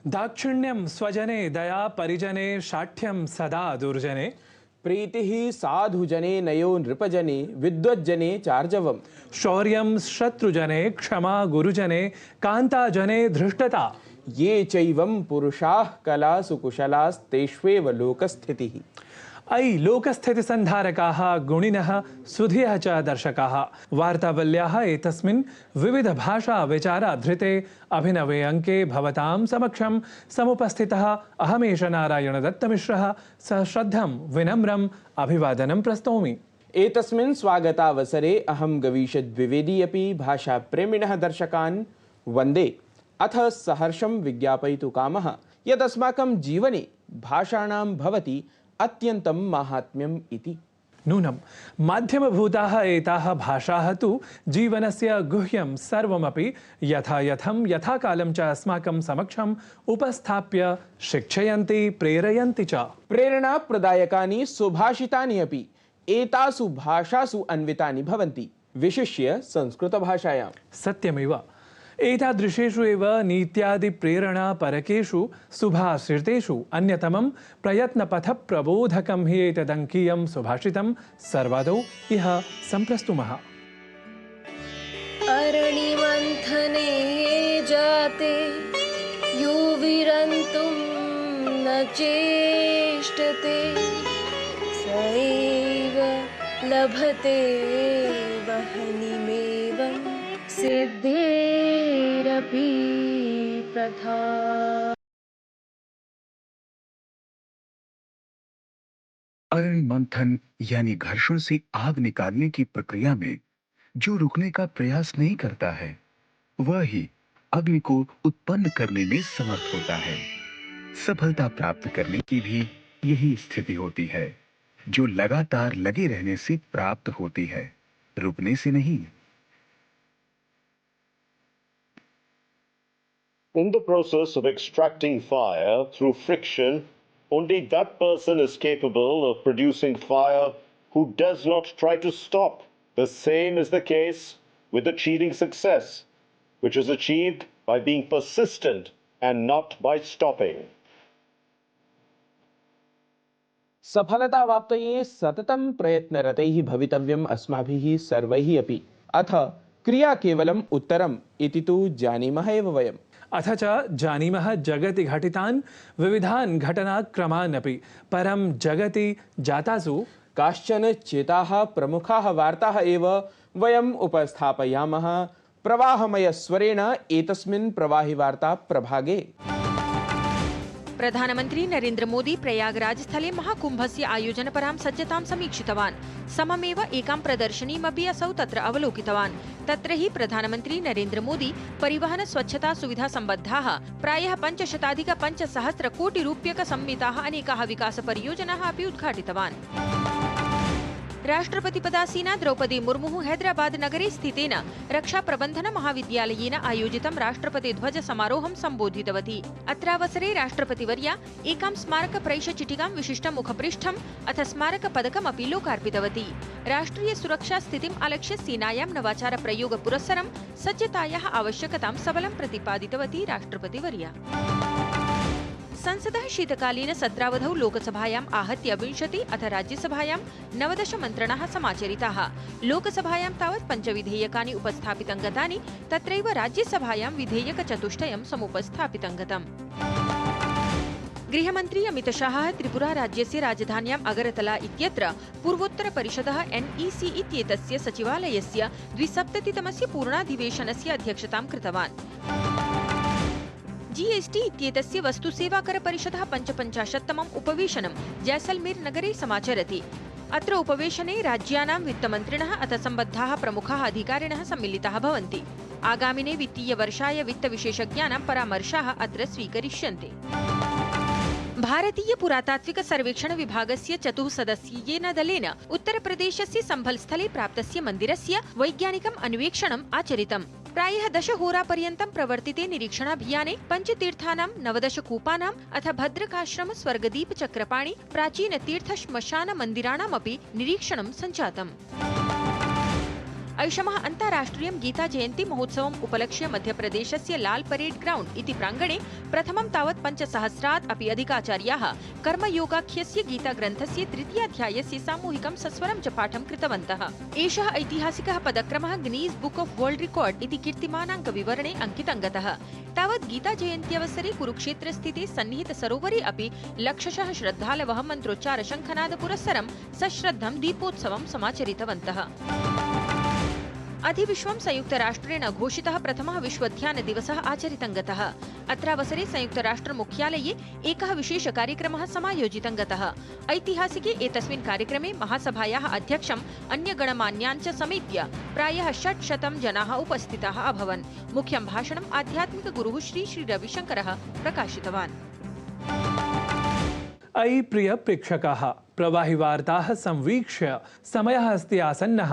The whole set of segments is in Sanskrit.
दाक्षिण्यं स्वजने दया परिजने शाठ्यं सदा दुर्जने प्रीतिः साधुजने नयो नृपजने विद्वज्जने चार्जवम् शौर्यं शत्रुजने क्षमा गुरुजने कान्ताजने धृष्टता ये चैवं पुरुषाः कलासु कुशलास्तेष्वेव लोकस्थितिः। अयि लोकस्थितिसन्धारकाः गुणिनः सुधियः च दर्शकाः वार्तावल्याः एतस्मिन् विविधभाषा विचाराधृते अभिनवे अङ्के भवतां समक्षं समुपस्थितः अहमेष नारायणदत्तमिश्रः सश्रद्धं विनम्रम् अभिवादनं प्रस्तौमि। एतस्मिन् स्वागतावसरे अहं गवीषद्विवेदी अपि भाषाप्रेमिणः दर्शकान् वन्दे। अथ सहर्षं विज्ञापयितुं कामः यदस्माकं जीवने भाषाणां भवति अत्यन्तं माहात्म्यम् इति। नूनं माध्यमभूताः एताः भाषाः तु जीवनस्य गुह्यं सर्वमपि यथायथं यथाकालं च अस्माकं समक्षम् उपस्थाप्य शिक्षयन्ति प्रेरयन्ति च। प्रेरणाप्रदायकानि सुभाषितानि अपि एतासु भाषासु अन्वितानि भवन्ति, विशिष्य संस्कृतभाषायां। सत्यमेव। एतादृशेषु एव नीत्यादिप्रेरणापरकेषु सुभाषितेषु अन्यतमं प्रयत्नपथप्रबोधकं हि एतदङ्कीयं सुभाषितं सर्वादौ इह सम्प्रस्तुमः। अरणिमन्थने जाते यो विरन्तुं न चेष्टते स एव लभते वह्निमेवं सिद्धेरपि प्रथा। अरण मंथन यानी घर्षण से आग निकालने की प्रक्रिया में जो रुकने का प्रयास नहीं करता है वह ही अग्नि को उत्पन्न करने में समर्थ होता है। सफलता प्राप्त करने की भी यही स्थिति होती है जो लगातार लगे रहने से प्राप्त होती है, रुकने से नहीं। In the process of extracting fire through friction, only that person is capable of producing fire who does not try to stop. The same is the case with achieving success, which is achieved by being persistent and not by stopping. सफलतावाप्तये सततं प्रयत्नरतैः भवितव्यम् अस्माभिः सर्वैः अपि। अथ क्रिया केवलम् उत्तरम् इति तु जानीमः एव वयम्। अथ च जानीमः जगति घटितान् विविधान् घटनाक्रमान् अपि। परं जगति जातासु काश्चन चेताः प्रमुखाः वार्ताः एव वयम् उपस्थापयामः प्रवाहमयस्वरेण एतस्मिन् प्रवाहि वार्ता प्रभागे। प्रधानमंत्री नरेंद्र मोदी प्रयागराज स्थले महाकुंभस्य आयोजनपरां सज्जतां समीक्षितवान्। सममेव एकां प्रदर्शनीमपि असौ तत्र अवलोकितवान्। तत्र हि प्रधानमंत्री नरेंद्र मोदी परिवहन स्वच्छता सुविधा संबद्धाः प्रायः 500,500 कोटि रूप्यक संमिताः अनेकाः विकास परियोजनाः अपि उद्घाटितवान्। राष्ट्रपतिपदासीना द्रौपदी मुर्मुः हैदराबाद नगरे स्थितेन रक्षा प्रबन्धन महाविद्यालयेन आयोजितं राष्ट्रपति ध्वज समारोहं सम्बोधितवती। अत्रावसरे राष्ट्रपतिवर्या एकां स्मारक प्रैषचिटिकां विशिष्टं मुखपृष्ठम् अथ स्मारक पदकमपि लोकार्पितवती। राष्ट्रिय सुरक्षा स्थितिम् आलक्ष्य सेनायां नवाचार प्रयोग पुरस्सरं सज्जतायाः आवश्यकतां सबलं प्रतिपादितवती राष्ट्रपतिवर्या। संसदः शीतकालीन सत्रावधौ लोकसभायाम् आहत्य 20 अथ राज्यसभायां 19 मन्त्रणाः समाचरिताः। लोकसभायां तावत् 5 विधेयकानि उपस्थापितं गतानि, तत्रैव राज्यसभायां विधेयकचतुष्टयं समुपस्थापितं गतम्। गृहमन्त्री अमित शाहः त्रिपुरा राज्यस्य राजधान्याम् अगरतला इत्यत्र पूर्वोत्तर परिषदः NEC इत्येतस्य सचिवालयस्य 270तमस्य पूर्णाधिवेशनस्य अध्यक्षतां कृतवान्। GST इत्येतस्य वस्तुसेवाकर परिषदः 55तमम् उपवेशनं जैसलमेर नगरे समाचरति। अत्र उपवेशने राज्यानां वित्तमन्त्रिणः अथ सम्बद्धाः प्रमुखाः अधिकारिणः सम्मिलिताः भवन्ति। आगामिने वित्तीयवर्षाय वित्तविशेषज्ञानां परामर्शाः अत्र स्वीकरिष्यन्ते। भारतीय पुरातात्विक सर्वेक्षण विभागस्य 4 सदस्यीयेन दलेन उत्तरप्रदेशस्य सम्भल स्थले प्राप्तस्य मन्दिरस्य वैज्ञानिकम् अन्वेषणम् आचरितम्। प्रायः 10 होरापर्यन्तं प्रवर्तिते निरीक्षणाभियाने पञ्चतीर्थानां 19 कूपानाम् अथ भद्रकाश्रम स्वर्गदीप चक्रपाणि प्राचीन तीर्थ श्मशान मन्दिराणामपि निरीक्षणं सञ्जातम्। ऐषमः अन्ताराष्ट्रियं गीता जयन्ती महोत्सवम् उपलक्ष्य मध्यप्रदेशस्य लाल परेड ग्राउण्ड इति प्राङ्गणे प्रथमं तावत् 5,000-आत् अपि अधिकाचार्याः कर्मयोगाख्यस्य गीताग्रन्थस्य तृतीयाध्यायस्य सामूहिकं सस्वरं च पाठं कृतवन्तः। एषः ऐतिहासिकः पदक्रमः गिनीस् बुक् ऑफ वर्ल्ड रिकॉर्ड इति कीर्तिमानाङ्कविवरणे अंकितं गतः। तावत् गीता जयन्त्यावसरे कुरुक्षेत्रस्थिते सन्निहित सरोवरे अपि लक्षशः श्रद्धालवः मन्त्रोच्चार शङ्खनाद पुरस्सरं सश्रद्धं दीपोत्सवं समाचरितवन्तः। अधिविश्वं संयुक्तराष्ट्रेण घोषितः प्रथमः विश्वोद्यान दिवसः आचरितं गतः। अत्रावसरे संयुक्तराष्ट्रमुख्यालये एकः विशेषकार्यक्रमः समायोजितं गतः। ऐतिहासिके एतस्मिन् कार्यक्रमे महासभायाः अध्यक्षम् अन्यगणमान्यान् च समेत्य प्रायः 600 जनाः उपस्थिताः अभवन्। मुख्यं भाषणम् आध्यात्मिकगुरुः श्री रविशङ्करः प्रकाशितवान्। अयि प्रिय प्रेक्षकाः, प्रवाहिवार्ताः संवीक्ष्य समयः अस्ति आसन्नः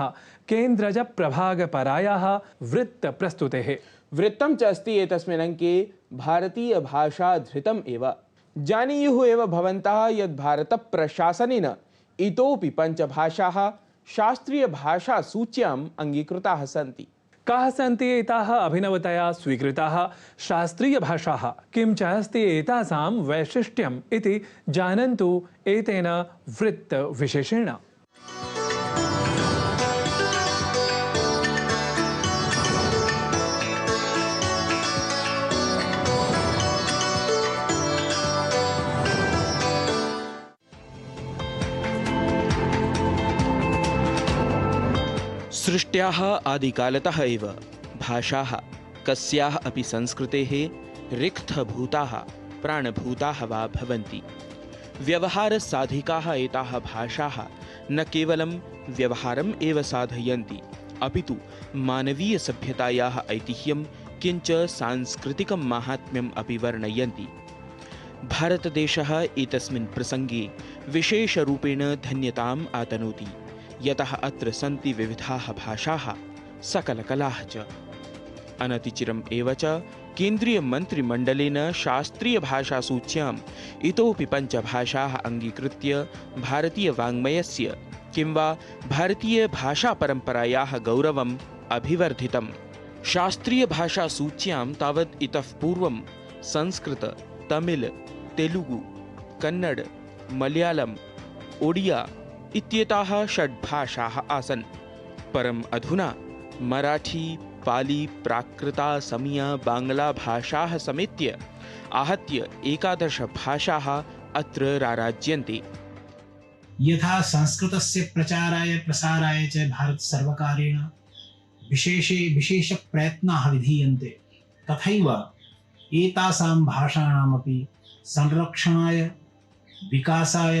केन्द्रज प्रभागपरायाः वृत्तप्रस्तुतेः। वृत्तं च अस्ति एतस्मिन् अङ्के भारतीयभाषाधृतम् एव। जानीयुः एव भवन्तः यत् भारतप्रशासनेन इतोपि 5 भाषाः शास्त्रीयभाषासूच्याम् अङ्गीकृताः सन्ति। काः सन्ति एताः अभिनवतया स्वीकृताः शास्त्रीयभाषाः? किं च अस्ति एतासां वैशिष्ट्यम् इति जानन्तु एतेन वृत्तविशेषेण। सृष्ट्याः आदिकालतः एव भाषाः कस्याः अपि संस्कृतेः रिक्थभूताः प्राणभूताः वा भवन्ति। व्यवहारसाधिकाः एताः भाषाः न केवलं व्यवहारम् एव साधयन्ति, अपितु मानवीयसभ्यतायाः ऐतिह्यं किञ्च सांस्कृतिकं माहात्म्यम् अपि वर्णयन्ति। भारतदेशः एतस्मिन् प्रसङ्गे विशेषरूपेण धन्यताम् आतनोति, यतः अत्र सन्ति विविधाः भाषाः सकलकलाः च। अनतिचिरम् एव च केन्द्रीयमन्त्रिमण्डलेन शास्त्रीयभाषासूच्याम् इतोपि 5 भाषाः अङ्गीकृत्य भारतीयवाङ्मयस्य किं वा भारतीयभाषापरम्परायाः गौरवम् अभिवर्धितम्। शास्त्रीयभाषासूच्यां तावत् इतः पूर्वं संस्कृत, तमिल, तेलुगु, कन्नड, मलयालम, ओडिया इत्येताः 6 भाषाः आसन्। परम् अधुना मराठी, पाली, प्राकृता, समिया, बाङ्ग्ला भाषाः समेत्य आहत्य 11 भाषाः अत्र राराज्यन्ते। यथा संस्कृतस्य प्रचाराय प्रसाराय च भारतसर्वकारेण विशेष प्रयत्नाः विधीयन्ते, तथैव एतासां भाषाणामपि संरक्षणाय, विकासाय,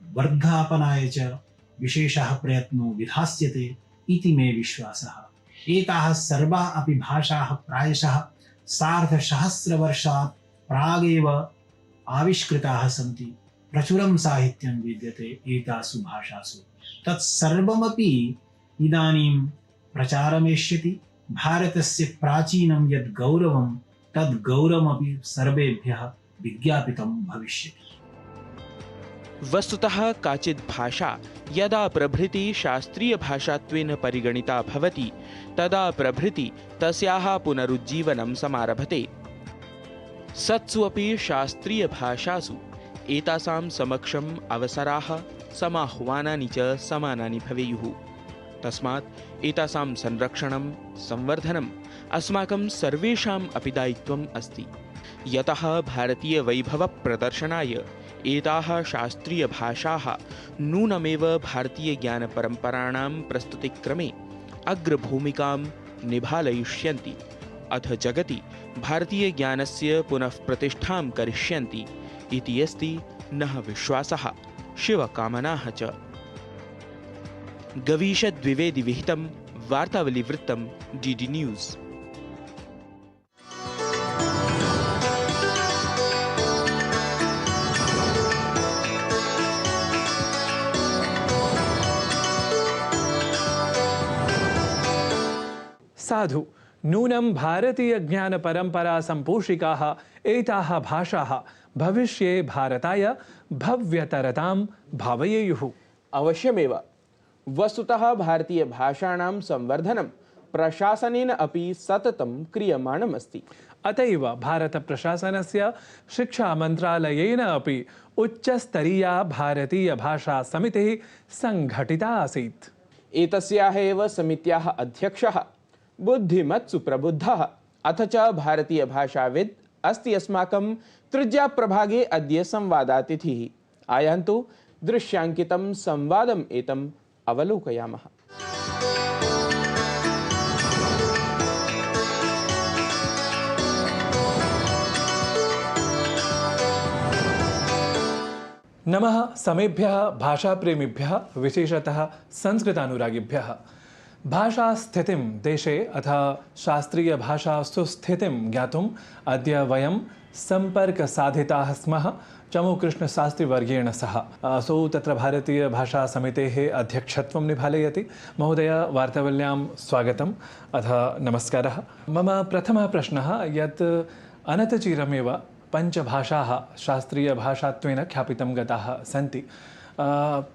वर्धापनाय च विशेषः प्रयत्नो विधास्यते इति मे विश्वासः। एताः सर्वाः अपि भाषाः प्रायशः 1,500 वर्षात् प्रागेव आविष्कृताः सन्ति। प्रचुरं साहित्यं विद्यते एतासु भाषासु। तत्सर्वमपि इदानीं प्रचारमेष्यति। भारतस्य प्राचीनं यद् गौरवं तद् गौरवमपि सर्वेभ्यः विज्ञापितं भविष्यति। वस्तुतः काचित् भाषा यदा प्रभृति शास्त्रीयभाषात्वेन परिगणिता भवति, तदा प्रभृति तस्याः पुनरुज्जीवनं समारभते। सत्सु अपि शास्त्रीयभाषासु एतासां समक्षम् अवसराः, समाह्वानानि च समानानि भवेयुः। तस्मात् एतासां संरक्षणं, संवर्धनम् अस्माकं सर्वेषाम् अपि दायित्वम् अस्ति। यतः भारतीयवैभवप्रदर्शनाय एताः शास्त्रीयभाषाः नूनमेव भारतीयज्ञानपरम्पराणां प्रस्तुतिक्रमे अग्रभूमिकां निभालयिष्यन्ति, अथ जगति भारतीयज्ञानस्य पुनः प्रतिष्ठां करिष्यन्ति इति अस्ति नः विश्वासः, शिवकामनाः च। गवीषद्विवेदि विहितं वार्तावलीवृत्तं DD न्यूज़। साधु नूनं भारतीय ज्ञान परंपरा संपोषिकाः एताः भाषाः भविष्ये भारताय भव्यतरतां भावयेयुः। अवश्यमेव। वस्तुतः भारतीयभाषाणां संवर्धनं प्रशासनेन अपि सततं क्रियमाणमस्ति। अत एव भारतप्रशासनस्य शिक्षामन्त्रालयेन अपि उच्चस्तरीया भारतीयभाषासमितिः सङ्घटिता आसीत्। एतस्याः एव समित्याः अध्यक्षः बुद्धिमत् सुप्रबुद्धः अथ च भारतीयभाषाविद् अस्ति अस्माकं तृतीयप्रभागे अद्य संवादातिथिः। आयान्तु दृश्यांकितं संवादम् एतम् अवलोकयामः। नमः समेभ्यः भाषाप्रेमिभ्यः विशेषतः संस्कृतानुरागिभ्यः। भाषास्थितिं देशे अथ शास्त्रीयभाषासु स्थितिं ज्ञातुम् अद्य वयं सम्पर्कसाधिताः स्मः चमुकृष्णशास्त्रीवर्येण सह। असौ तत्र भारतीयभाषासमितेः अध्यक्षत्वं निभालयति। महोदय वार्तावल्यां स्वागतम् अथ नमस्कारः। मम प्रथमः प्रश्नः यत् अनतिचिरमेव पञ्चभाषाः शास्त्रीयभाषात्वेन ख्यापितं गताः सन्ति।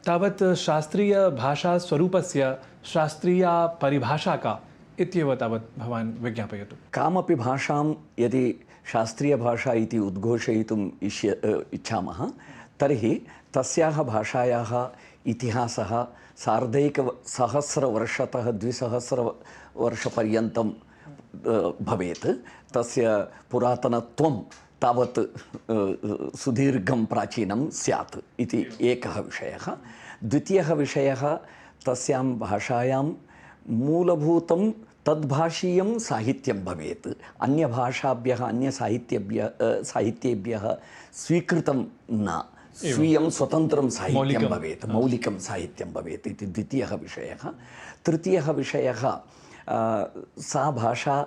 तावत् शास्त्रीयभाषास्वरूपस्य शास्त्रीया परिभाषा का इत्येव तावत् भवान् विज्ञापयतु। कामपि भाषां यदि शास्त्रीयभाषा इति उद्घोषयितुम् इच्छामः तर्हि तस्याः भाषायाः इतिहासः सार्धैकसहस्रवर्षतः 2000 भवेत्। तस्य पुरातनत्वं तावत् सुदीर्घं प्राचीनं स्यात् इति एकः विषयः। द्वितीयः विषयः तस्यां भाषायां मूलभूतं तद्भाषीयं साहित्यं भवेत्। अन्यभाषाभ्यः साहित्येभ्यः स्वीकृतं न, स्वीयं स्वतन्त्रं साहित्यं भवेत्, मौलिकं साहित्यं भवेत् इति द्वितीयः विषयः। तृतीयः विषयः सा भाषा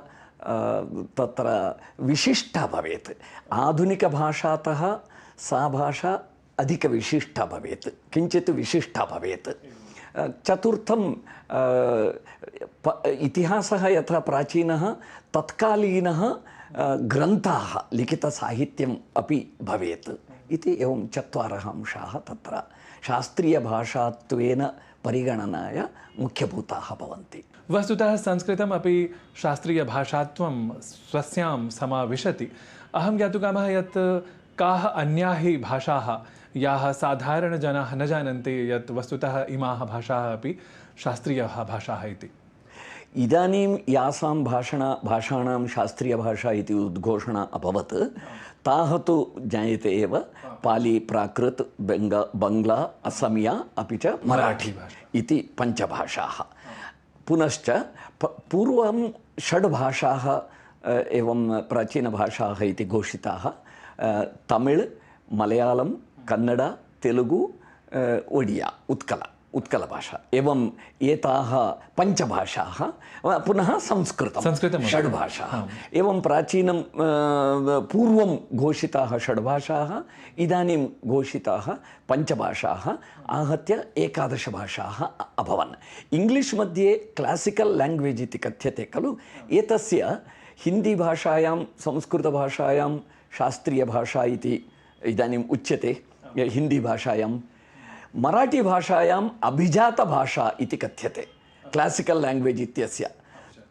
तत्र विशिष्टा भवेत्। आधुनिकभाषातः सा भाषा अधिकविशिष्टा भवेत्, किञ्चित् विशिष्टा भवेत्। चतुर्थं इतिहासः यथा प्राचीनः तत्कालीनः ग्रन्थाः लिखितसाहित्यम् अपि भवेत् इति एवं चत्वारः अंशाः तत्र शास्त्रीयभाषात्वेन परिगणनाय मुख्यभूताः भवन्ति। वस्तुतः संस्कृतमपि शास्त्रीयभाषात्वं स्वस्यां समाविशति। अहं ज्ञातुकामः यत् काः अन्याः भाषाः याः साधारणजनाः न जानन्ति यत् वस्तुतः इमाः भाषाः अपि शास्त्रीयाः भाषाः इति। इदानीं यासां भाषाणां शास्त्रीयभाषा इति उद्घोषणा अभवत् ताः तु ज्ञायते एव। पाली, प्राकृत्, बङ्ग्ला, असमिया अपि च मराठी इति पञ्चभाषाः। पुनश्च पूर्वं षड्भाषाः एवं प्राचीनभाषाः इति घोषिताः। तमिळ्, मलयाळं, कन्नड, तेलुगु, ओडिया, उत्कलभाषा एवं एताः पञ्चभाषाः। पुनः संस्कृतं षड्भाषाः एवं प्राचीनं पूर्वं घोषिताः षड्भाषाः इदानीं घोषिताः पञ्चभाषाः आहत्य 11 भाषाः अभवन्। इङ्ग्लिश् मध्ये क्लासिकल् लैङ्ग्वेज् इति कथ्यते खलु, एतस्य हिन्दीभाषायां संस्कृतभाषायां शास्त्रीयभाषा इति इदानीम् उच्यते। हिन्दीभाषायां मराठीभाषायाम् अभिजातभाषा इति कथ्यते क्लासिकल् लैङ्ग्वेज् इत्यस्य।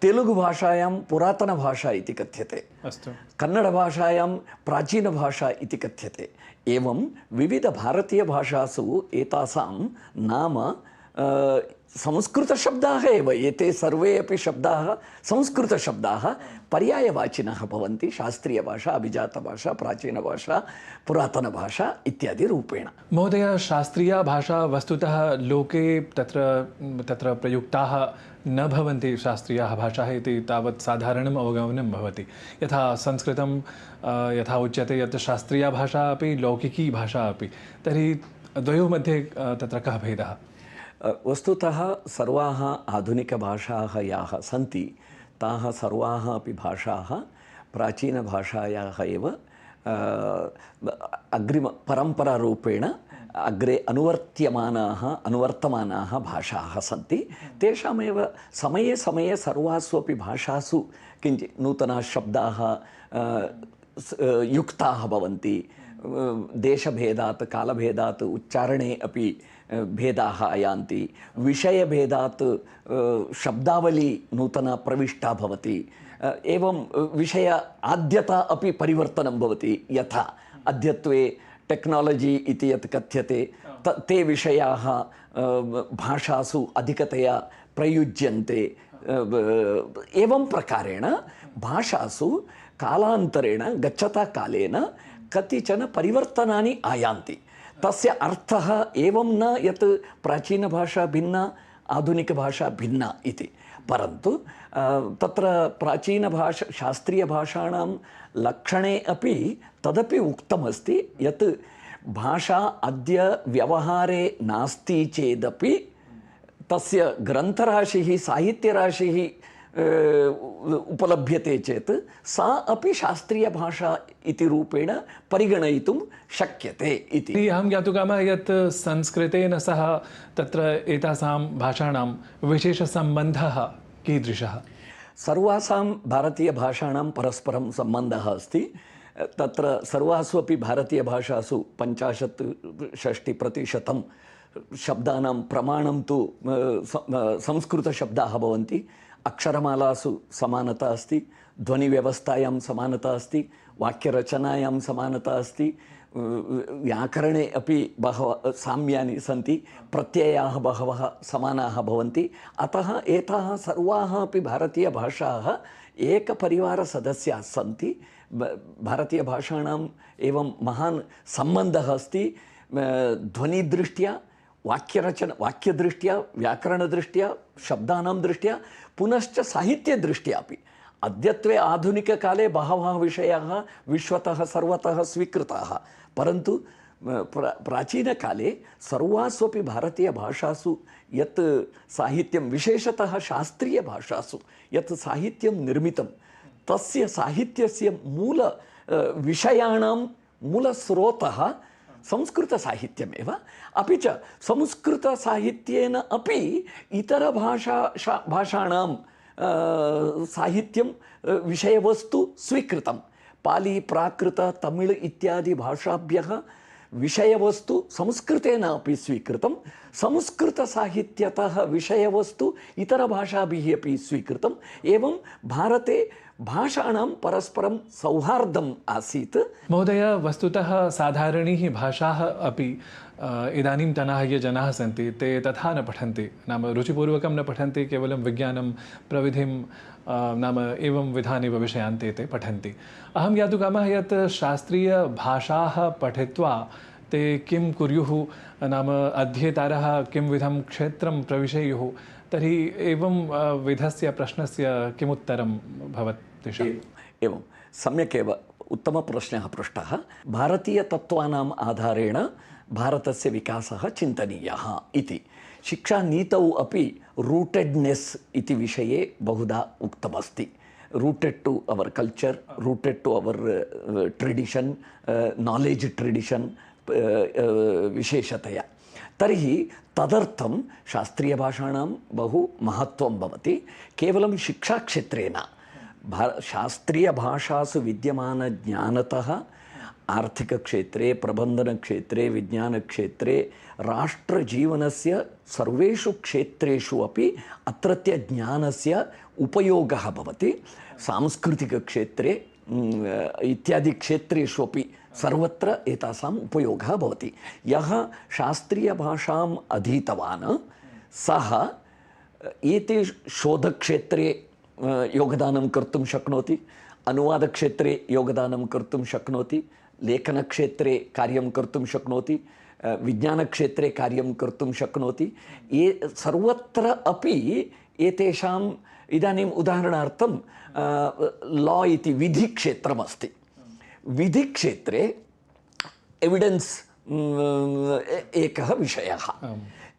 तेलुगुभाषायां पुरातनभाषा इति कथ्यते। कन्नडभाषायां प्राचीनभाषा इति कथ्यते। एवं विविधभारतीयभाषासु एतासां नाम संस्कृतशब्दाः एव। एते सर्वे अपि शब्दाः संस्कृतशब्दाः पर्यायवाचिनः भवन्ति। शास्त्रीयभाषा, अभिजातभाषा, प्राचीनभाषा, पुरातनभाषा इत्यादि रूपेण। महोदय, शास्त्रीया भाषा वस्तुतः लोके तत्र प्रयुक्ताः न भवन्ति शास्त्रीयाः भाषाः इति तावत् साधारणम् अवगमनं भवति। यथा संस्कृतं यथा उच्यते यत् शास्त्रीया भाषा अपि लौकिकी भाषा अपि, तर्हि द्वयोः मध्ये तत्र कः भेदः? वस्तुतः सर्वाः आधुनिकभाषाः याः सन्ति ताः सर्वाः अपि भाषाः प्राचीनभाषायाः एव परम्परारूपेण अग्रे अनुवर्तमानाः भाषाः सन्ति। तेषामेव समये समये सर्वासु अपि भाषासु किञ्चित् नूतनाः शब्दाः युक्ताः भवन्ति। देशभेदात् कालभेदात् उच्चारणे अपि भेदाः आयान्ति, विषयभेदात् शब्दावली नूतना प्रविष्टा भवति, एवं विषय आद्यता अपि परिवर्तनं भवति। यथा अद्यत्वे टेक्नालजी इति यत् कथ्यते ते विषयाः भाषासु अधिकतया प्रयुज्यन्ते। एवं प्रकारेण भाषासु कालान्तरेण गच्छता कालेन कतिचन परिवर्तनानि आयान्ति। तस्य अर्थः एवं न यत् प्राचीनभाषा भिन्ना आधुनिकभाषा भिन्ना इति, परन्तु तत्र प्राचीनभाषा शास्त्रीयभाषाणां लक्षणे अपि तदपि उक्तमस्ति यत् भाषा अद्य व्यवहारे नास्ति चेदपि तस्य ग्रन्थराशिः साहित्यराशिः उपलभ्यते चेत् सा अपि शास्त्रीयभाषा इति रूपेण परिगणयितुं शक्यते इति। अहं ज्ञातुकामः यत् संस्कृतेन सह तत्र एतासां भाषाणां विशेषसम्बन्धः कीदृशः? सर्वासां भारतीयभाषाणां परस्परं सम्बन्धः अस्ति। तत्र सर्वासु अपि भारतीयभाषासु 50-60% शब्दानां प्रमाणं तु संस्कृतशब्दाः भवन्ति। अक्षरमालासु समानता अस्ति, ध्वनिव्यवस्थायां समानता अस्ति, वाक्यरचनायां समानता अस्ति, व्याकरणे अपि बहवः साम्यानि सन्ति, प्रत्ययाः बहवः समानाः भवन्ति। अतः एताः सर्वाः अपि भारतीयभाषाः एकपरिवारसदस्याः सन्ति। भारतीयभाषाणाम् एवं महान् सम्बन्धः अस्ति ध्वनिदृष्ट्या, वाक्यदृष्ट्या, व्याकरणदृष्ट्या, शब्दानां दृष्ट्या, पुनश्च साहित्यदृष्ट्या अपि। अद्यत्वे आधुनिककाले बहवः विषयाः विश्वतः सर्वतः स्वीकृताः, परन्तु प्राचीनकाले सर्वास्वपि भारतीयभाषासु यत् साहित्यं, विशेषतः शास्त्रीयभाषासु यत् साहित्यं निर्मितं, तस्य साहित्यस्य मूल विषयाणां मूलस्रोतः संस्कृतसाहित्यमेव। अपि च संस्कृतसाहित्येन अपि भाषाणां साहित्यं विषयवस्तु स्वीकृतं। पाली, प्राकृत, तमिळ् इत्यादि भाषाभ्यः विषयवस्तु संस्कृतेन अपि स्वीकृतं। संस्कृतसाहित्यतः विषयवस्तु इतरभाषाभिः अपि स्वीकृतम्। एवं भारते भाषाणां परस्परं सौहार्दम् आसीत्। महोदय, वस्तुतः साधारणीः भाषाः अपि इदानीन्तनाः ये जनाः सन्ति ते तथा न पठन्ति, नाम रुचिपूर्वकं न पठन्ति, केवलं विज्ञानं प्रविधिं नाम एवं विधानेव विषयान् ते पठन्ति। अहं ज्ञातुकामः यत् शास्त्रीयभाषाः पठित्वा ते किं कुर्युः, नाम अध्येतारः किं विधं क्षेत्रं प्रविशेयुः, तर्हि एवं विधस्य प्रश्नस्य किमुत्तरं भवत् तेषाम्? एवं सम्यक् एव उत्तमप्रश्नः पृष्टः। भारतीयतत्त्वानाम् आधारेण भारतस्य विकासः चिन्तनीयः इति। शिक्षानीतौ अपि रूटेड्नेस् इति विषये बहुधा उक्तमस्ति। Rooted to our culture, rooted to our tradition, knowledge tradition विशेषतया। तर्हि तदर्थं शास्त्रीयभाषाणां बहु महत्त्वं भवति। केवलं शिक्षाक्षेत्रेण शास्त्रीयभाषासु विद्यमानज्ञानतः आर्थिकक्षेत्रे, प्रबन्धनक्षेत्रे, विज्ञानक्षेत्रे, राष्ट्रजीवनस्य सर्वेषु क्षेत्रेषु अपि अत्रत्य ज्ञानस्य उपयोगः भवति। सांस्कृतिकक्षेत्रे इत्यादि क्षेत्रेषु अपि सर्वत्र एतासाम् उपयोगः भवति। यः शास्त्रीयभाषाम् अधीतवान् सः एते शोधक्षेत्रे योगदानं कर्तुं शक्नोति, अनुवादक्षेत्रे योगदानं कर्तुं शक्नोति, लेखनक्षेत्रे कार्यं कर्तुं शक्नोति, विज्ञानक्षेत्रे कार्यं कर्तुं शक्नोति। ये सर्वत्र अपि एतेषाम् इदानीम् उदाहरणार्थं लॉ इति विधिक्षेत्रमस्ति। विधिक्षेत्रे एविडेन्स् एकः विषयः।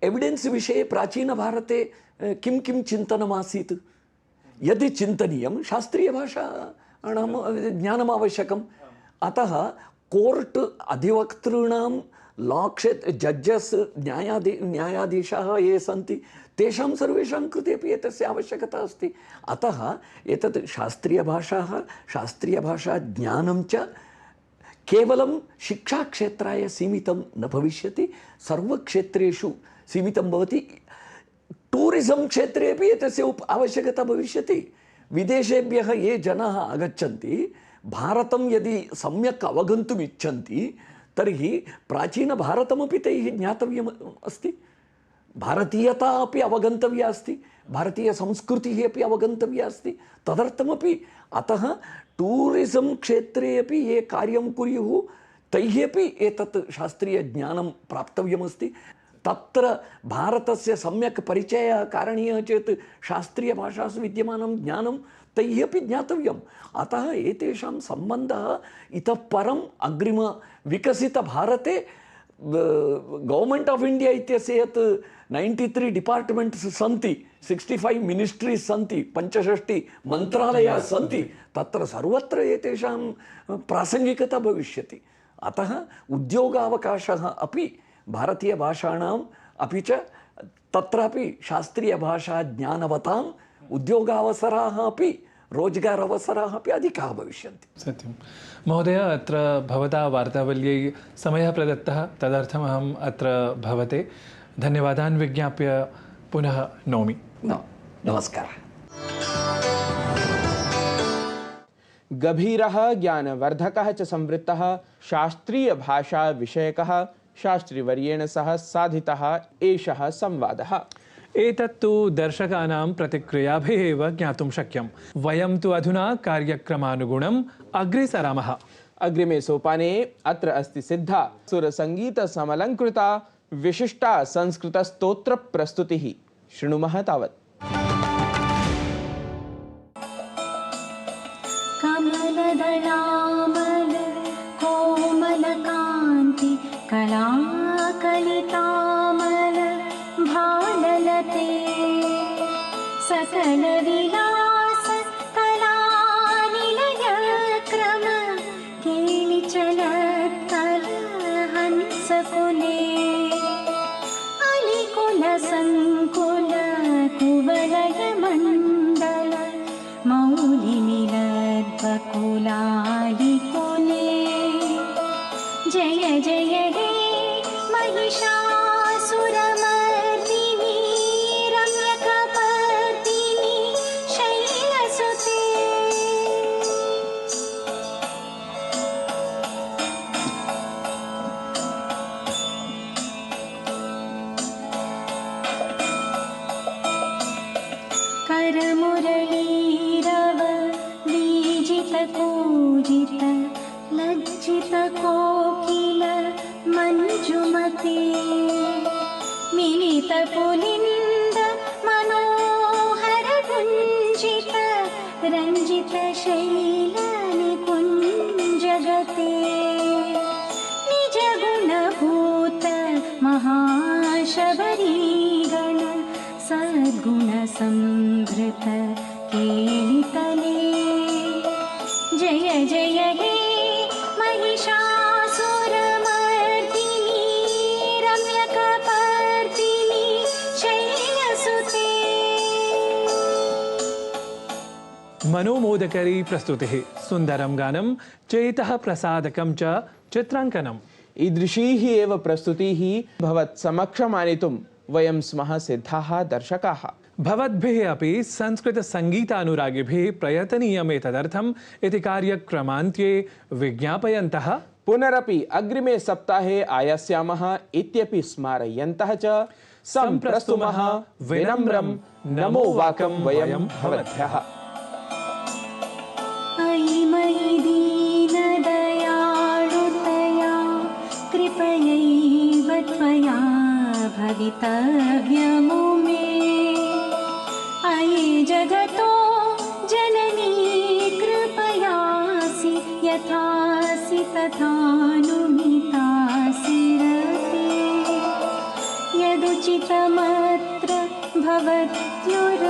एविडेन्स् विषये प्राचीनभारते किं किं चिन्तनमासीत्? यदि चिन्तनीयं शास्त्रीयभाषाणां ज्ञानम् आवश्यकम्। अतः कोर्ट् अधिवक्तॄणां लॉ क्षेत्र जड्जस् न्यायाधीशाः ये सन्ति तेषां सर्वेषां कृते अपि एतस्य आवश्यकता अस्ति। अतः एतत् शास्त्रीयभाषाः, शास्त्रीयभाषाज्ञानं च केवलं शिक्षाक्षेत्राय सीमितं न भविष्यति, सर्वक्षेत्रेषु सीमितं भवति। टूरिज़ं क्षेत्रे अपि एतस्य आवश्यकता भविष्यति। विदेशेभ्यः ये जनाः आगच्छन्ति, भारतं यदि सम्यक् अवगन्तुम् इच्छन्ति तर्हि प्राचीनभारतमपि तैः ज्ञातव्यम् अस्ति, भारतीयता अपि अवगन्तव्या अस्ति, भारतीयसंस्कृतिः अपि अवगन्तव्या अस्ति। तदर्थमपि अतः टूरिज़ं क्षेत्रे अपि ये कार्यं कुर्युः तैः अपि एतत् शास्त्रीयज्ञानं प्राप्तव्यमस्ति। तत्र भारतस्य सम्यक् परिचयः कारणीयः चेत् शास्त्रीयभाषासु विद्यमानं ज्ञानं तैः अपि ज्ञातव्यम्। अतः एतेषां सम्बन्धः इतः परम् अग्रिमविकसितभारते गवर्नमेंट ऑफ इंडिया इत्यस्य यत् 93 डिपार्टमेंट्स् सन्ति, 65 मिनिस्ट्रीस् सन्ति, 65 मन्त्रालयाः सन्ति, तत्र सर्वत्र एतेषां प्रासंगिकता भविष्यति। अतः उद्योगावकाशः अपि भारतीयभाषाणाम् अपि च तत्रापि शास्त्रीयभाषा ज्ञानवताम् उद्योगावसराः अपि रोजगार अवसराः अपि अधिकाः भविष्यन्ति। सत्यं महोदय, अत्र भवता वार्तावल्यै समयः प्रदत्तः, तदर्थमहम् अत्र भवते धन्यवादान् विज्ञाप्य पुनः नौमि। नमस्कारः। गभीरः ज्ञानवर्धकः च संवृत्तः शास्त्रीयभाषाविषयकः शास्त्रीवर्येण सह साधितः एषः संवादः। एतत्तु दर्शकानां प्रतिक्रियाभिः एव ज्ञातुं शक्यं। वयं तु अधुना कार्यक्रमानुगुणम् अग्रे सरामः। अग्रिमे सोपाने अत्र अस्ति सिद्धा सुरसङ्गीतसमलङ्कृता विशिष्टा संस्कृतस्तोत्रप्रस्तुतिः। शृणुमः तावत्। कमलदलामल कोमलकान्ति कलाकलितामल भाललते सकलविलास कलानिलयक्रम केलिचलत्कलहंसकुले अलिकुलसङ्कुल कुवलयमण्डल मौलिनिलद्वकुलालिकुले जय जय हे महिषासुरमर्दिनी रम्यकपर्दिनी शैलसुते। करमुरलीरव वीजितकूजित लज्जितकोकिल मञ्जुमते मिलितपुलिन्द मनोहर गुञ्जित रञ्जित शैलनिकुञ्जगते निजगुणभूत महाशबरीगण सद्गुणसंभृत केलितले जय जय हे महिषासुरमर्दिनी रम्यकपर्दिनी शैलसुते। मनोमोदकरी प्रस्तुतिः, सुन्दरं गानं, चेतः प्रसादकं च चित्राङ्कनम्। ईदृशीः एव प्रस्तुतिः भवत्समक्षमानेतुं वयं स्मः सिद्धाः दर्शकाः। भवद्भिः अपि संस्कृतसङ्गीतानुरागिभिः प्रयतनीयमेतदर्थम् इति कार्यक्रमान्त्ये विज्ञापयन्तः पुनरपि अग्रिमे सप्ताहे आयास्यामः इत्यपि स्मारयन्तः च सम्प्रस्तुमः विनम्रं नमो वाकं वयं भवद्भ्यः। अयि मयि दीनदयाळुतया कृपयैव त्वया भवितव्यमु मे। अयि जगतो जननी कृपयासि यथासि तथानुमितासि रते। यदुचितमत्र भवत्युर